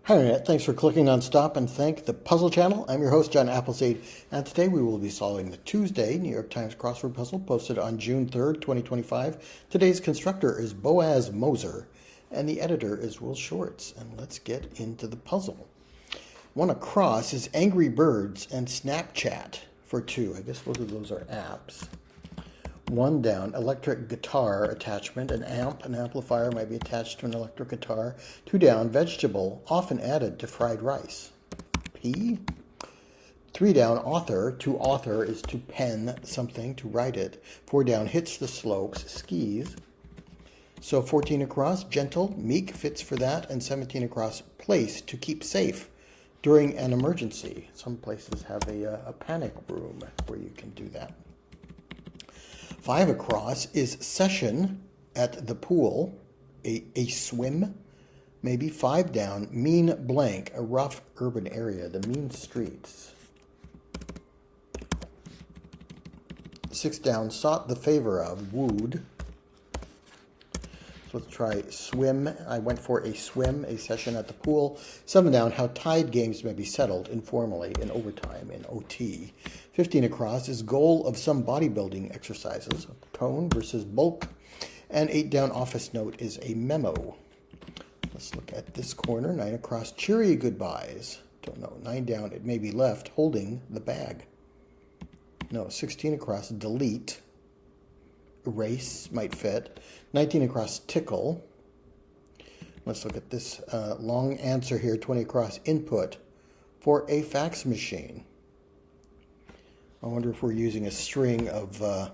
Hi, Internet. Thanks for clicking on Stop and Think, the Puzzle Channel. I'm your host, John Appleseed, and today we will be solving the Tuesday New York Times Crossword puzzle posted on June 3rd, 2025. Today's constructor is Boaz Moser, and the editor is Will Shorts. And let's get into the puzzle. One across is Angry Birds and Snapchat for 2. I guess both of those are apps. 1 down, electric guitar attachment, an amplifier might be attached to an electric guitar. 2 down, vegetable, often added to fried rice. P. 3 down, author, to author is to pen something, to write it. 4 down, hits the slopes, skis. So 14 across, gentle, meek fits for that, and 17 across, place, to keep safe during an emergency. Some places have a panic room where you can do that. 5 across is session at the pool, a swim, maybe. 5 down, mean blank, a rough urban area, the mean streets. 6 down, sought the favor of, wooed. So let's try swim. I went for a swim, a session at the pool. 7 down, how tied games may be settled informally in overtime, in OT. 15 across is goal of some bodybuilding exercises, tone versus bulk. And 8 down, office note is a memo. Let's look at this corner. 9 across, cheery goodbyes. Don't know. 9 down, it may be left holding the bag. No. 16 across, delete. Erase might fit. 19 across, tickle. Let's look at this long answer here. 20 across, input for a fax machine. I wonder if we're using a string of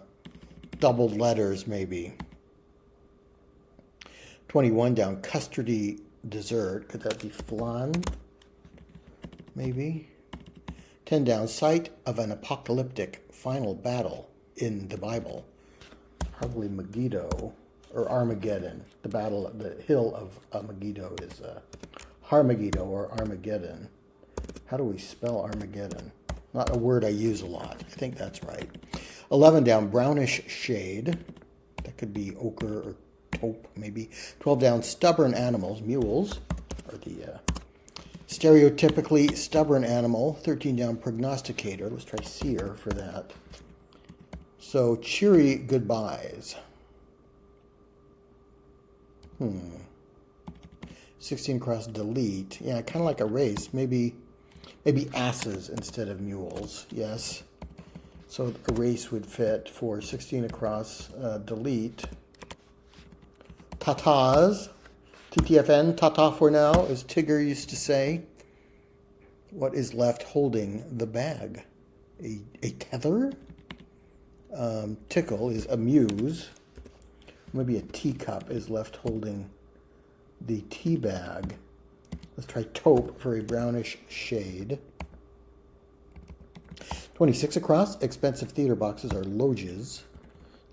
doubled letters, maybe. 21 down, custardy dessert. Could that be flan? Maybe. 10 down, site of an apocalyptic final battle in the Bible. Probably Megiddo or Armageddon. The hill of Megiddo is Harmageddo or Armageddon. How do we spell Armageddon? Not a word I use a lot. I think that's right. 11 down, brownish shade. That could be ochre or taupe, maybe. 12 down, stubborn animals. Mules are the stereotypically stubborn animal. 13 down, prognosticator. Let's try seer for that. So, cheery goodbyes. 16 across, delete. Yeah, kind of like erase. Maybe asses instead of mules. Yes. So erase would fit for 16 across, delete. Tatas. TTFN, tata for now, as Tigger used to say. What is left holding the bag? A tether? Tickle is amuse. Maybe a teacup is left holding the tea bag. Let's try taupe for a brownish shade. 26 across, expensive theater boxes are loges.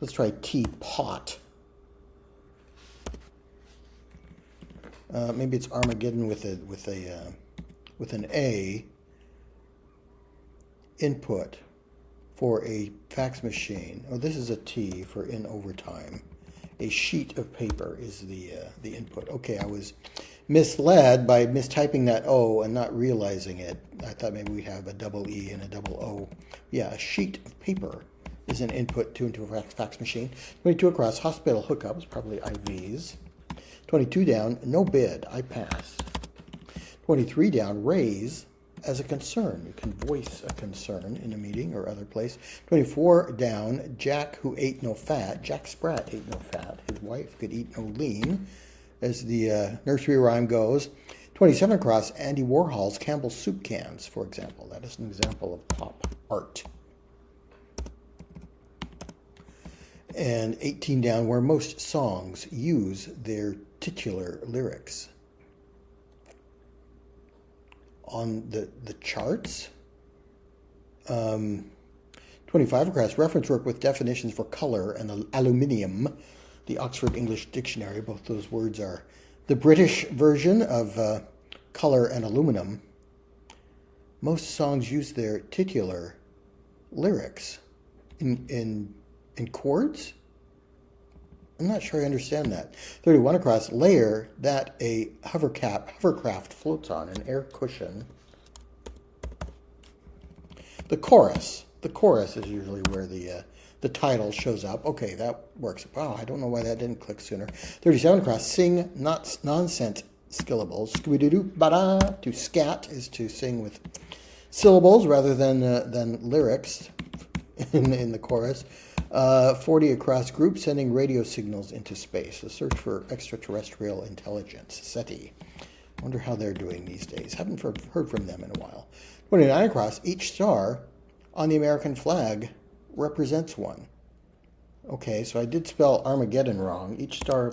Let's try teapot. Maybe it's Armageddon with an A. Input for a fax machine. Oh, this is a T for in overtime. A sheet of paper is the input. Okay, I was misled by mistyping that O and not realizing it. I thought maybe we'd have a double E and a double O. Yeah, a sheet of paper is an input into a fax machine. 22 across, hospital hookups, probably IVs. 22 down, no bid, I pass. 23 down, raise as a concern. You can voice a concern in a meeting or other place. 24 down, Jack who ate no fat. Jack Sprat ate no fat. His wife could eat no lean, as the nursery rhyme goes. 27 across, Andy Warhol's Campbell's soup cans, for example. That is an example of pop art. And 18 down, where most songs use their titular lyrics. On the charts. 25 across, reference work with definitions for color and aluminium. The Oxford English Dictionary, both those words are the British version of color and aluminum. Most songs use their titular lyrics in chords. I'm not sure I understand that. 31 across, layer that a hovercraft floats on, an air cushion. The chorus. The chorus is usually where the title shows up. Okay, that works. Wow, I don't know why that didn't click sooner. 37 across, sing not nonsense syllables. Scooby-doo-ba-da. To scat is to sing with syllables rather than lyrics in the chorus. 40 across, group sending radio signals into space. A search for extraterrestrial intelligence. SETI. Wonder how they're doing these days. Haven't heard from them in a while. 29 across, each star on the American flag represents one. Okay, so I did spell Armageddon wrong. Each star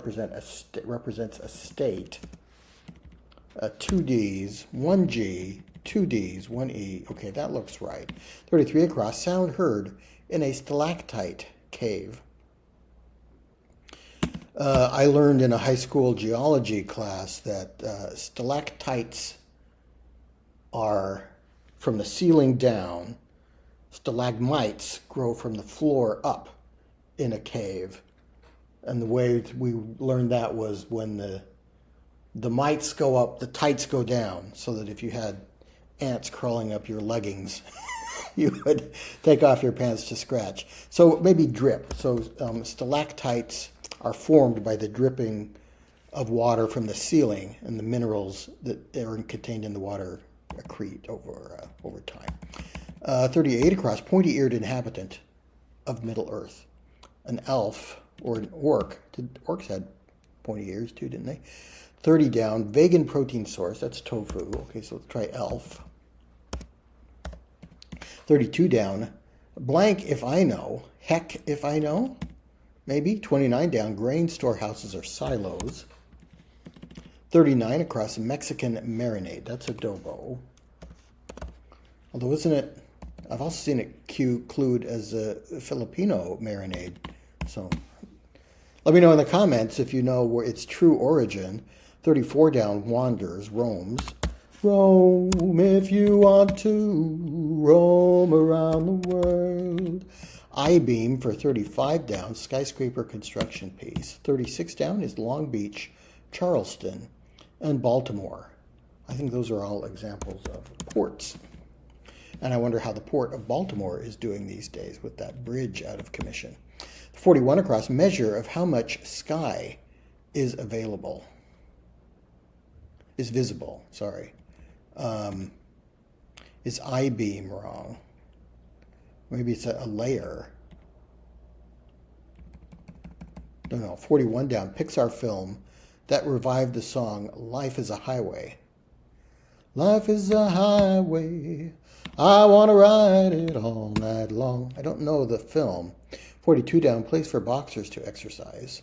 represents a state. 2 Ds, 1 G, 2 Ds, 1 E. Okay, that looks right. 33 across, sound heard in a stalactite cave. I learned in a high school geology class that stalactites are from the ceiling down. Stalagmites grow from the floor up in a cave. And the way we learned that was when the mites go up, the tights go down, so that if you had ants crawling up your leggings, you would take off your pants to scratch. So maybe drip. So stalactites are formed by the dripping of water from the ceiling, and the minerals that are contained in the water accrete over time. 38 across, pointy-eared inhabitant of Middle Earth. An elf or an orc. Orcs had pointy ears too, didn't they? 30 down, vegan protein source. That's tofu. Okay, so let's try elf. 32 down, blank if I know. Heck if I know. Maybe. 29 down, grain storehouses or silos. 39 across, Mexican marinade. That's adobo. Although isn't it, I've also seen it clued as a Filipino marinade. So let me know in the comments if you know where its true origin. 34 down, wanders, roams. Roam if you want to, roam around the world. I-beam for 35 down, skyscraper construction piece. 36 down is Long Beach, Charleston, and Baltimore. I think those are all examples of ports. And I wonder how the port of Baltimore is doing these days with that bridge out of commission. 41 across, measure of how much sky is available. Is visible, sorry. Is I-beam wrong? Maybe it's a layer. Don't know. 41 down, Pixar film that revived the song Life is a Highway. Life is a highway, I want to ride it all night long. I don't know the film. 42 down, place for boxers to exercise.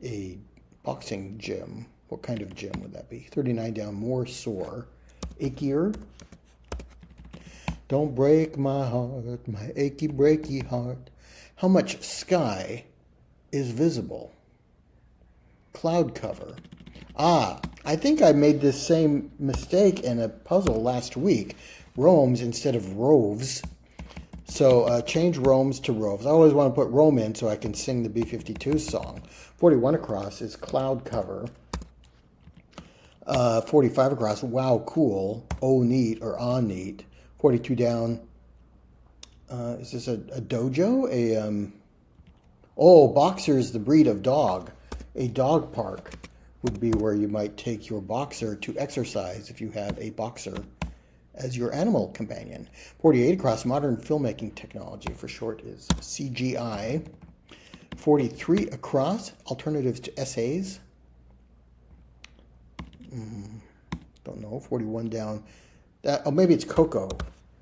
A boxing gym. What kind of gym would that be? 39 down, more sore. Achier. Don't break my heart, my achy breaky heart. How much sky is visible? Cloud cover. I think I made this same mistake in a puzzle last week. Roams instead of roves. So change roams to roves. I always want to put Rome in so I can sing the B-52 song. 41 across is cloud cover. 45 across, wow, cool. Oh, neat or on neat. 42 down. Is this a dojo? Boxer's the breed of dog. A dog park would be where you might take your boxer to exercise if you have a boxer as your animal companion. 48 across, modern filmmaking technology for short is CGI. 43 across, alternatives to essays. Don't know. 41 down. Maybe it's Coco.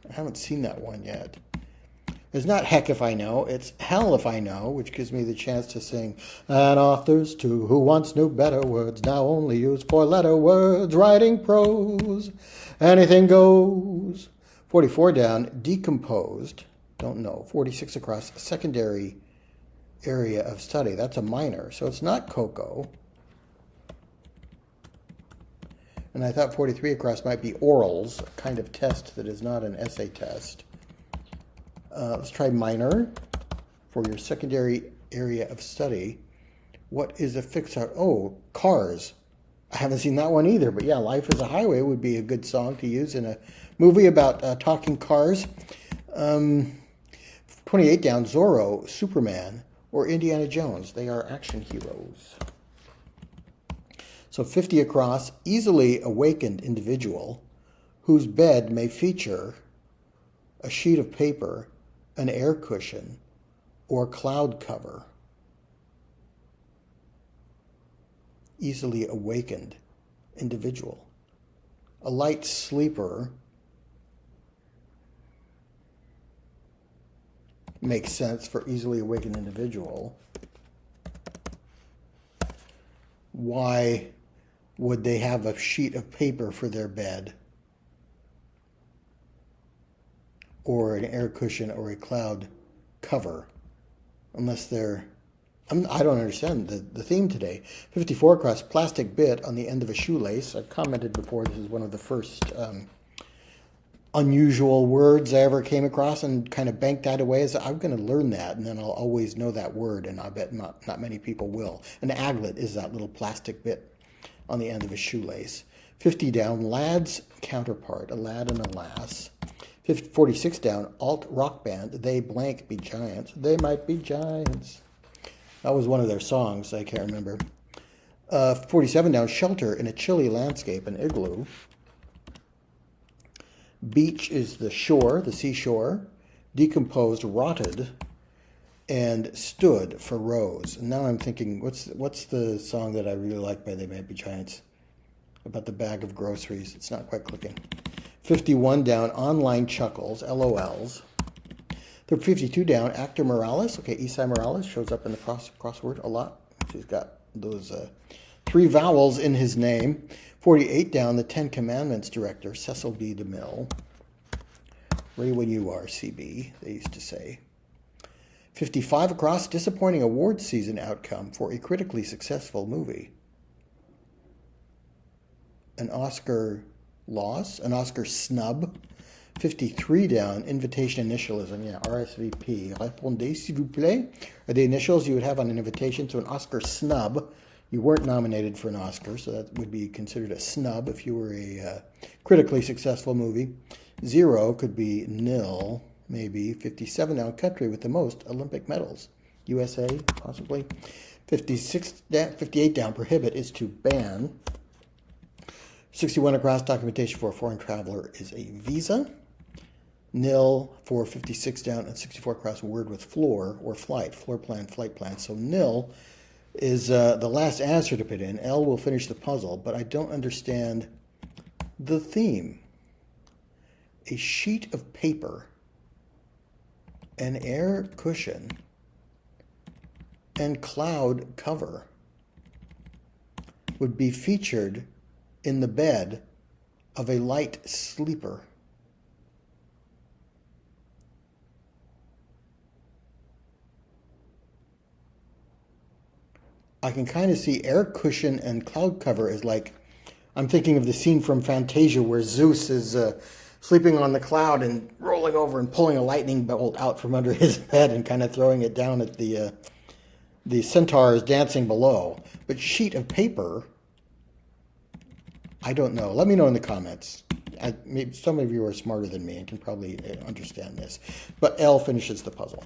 I haven't seen that one yet. It's not heck if I know. It's hell if I know, which gives me the chance to sing. And authors too, who once knew better words, now only use four-letter words, writing prose. Anything goes. 44 down, decomposed. Don't know. 46 across, secondary area of study. That's a minor, so it's not Coco. And I thought 43 across might be orals, a kind of test that is not an essay test. Let's try minor for your secondary area of study. What is a fix-out? Oh, Cars. I haven't seen that one either, but yeah, Life is a Highway would be a good song to use in a movie about talking cars. 28 down, Zorro, Superman, or Indiana Jones. They are action heroes. So 50 across, easily awakened individual whose bed may feature a sheet of paper, an air cushion, or cloud cover. Easily awakened individual. A light sleeper makes sense for easily awakened individual. Why would they have a sheet of paper for their bed? Or an air cushion or a cloud cover? Unless they're... I don't understand the theme today. 54 across, plastic bit on the end of a shoelace. I've commented before, this is one of the first unusual words I ever came across and kind of banked that away as I'm going to learn that and then I'll always know that word, and I bet not many people will. An aglet is that little plastic bit on the end of a shoelace. 50 down, lad's counterpart, a lad and a lass. 46 down, alt rock band, they blank be giants. They might be giants. That was one of their songs, I can't remember. 47 down, shelter in a chilly landscape, an igloo. Beach is the shore, the seashore. Decomposed, rotted, and stood for rose. And now I'm thinking, what's the song that I really like by They Might Be Giants? About the bag of groceries. It's not quite clicking. 51 down, online chuckles, LOLs. 52 down, actor Morales. Okay, Esai Morales shows up in the crossword a lot. He's got those 3 vowels in his name. 48 down, the 10 Commandments director, Cecil B. DeMille. Ready when you are, CB, they used to say. 55 across, disappointing awards season outcome for a critically successful movie. An Oscar loss, an Oscar snub. 53 down, invitation initialism, yeah, RSVP. Répondez, s'il vous plaît, are the initials you would have on an invitation to an Oscar snub. You weren't nominated for an Oscar, so that would be considered a snub if you were a critically successful movie. 0 could be nil, maybe. 57 down, country with the most Olympic medals. USA, possibly. 58 down, prohibit is to ban. 61 across, documentation for a foreign traveler is a visa. Nil for 56 down, and 64 across, word with floor or flight, floor plan, flight plan. So nil is the last answer to put in. L will finish the puzzle, but I don't understand the theme. A sheet of paper, an air cushion, and cloud cover would be featured in the bed of a light sleeper. I can kind of see air cushion and cloud cover as like, I'm thinking of the scene from Fantasia where Zeus is sleeping on the cloud and rolling over and pulling a lightning bolt out from under his head and kind of throwing it down at the centaurs dancing below. But sheet of paper, I don't know. Let me know in the comments. Maybe some of you are smarter than me and can probably understand this. But L finishes the puzzle.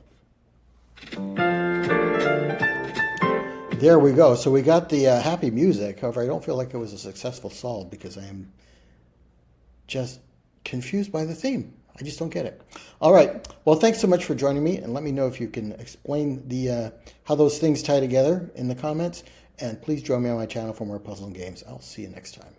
There we go. So we got the happy music. However, I don't feel like it was a successful solve because I am just confused by the theme. I just don't get it. All right. Well, thanks so much for joining me, and let me know if you can explain the how those things tie together in the comments. And please join me on my channel for more puzzle and games. I'll see you next time.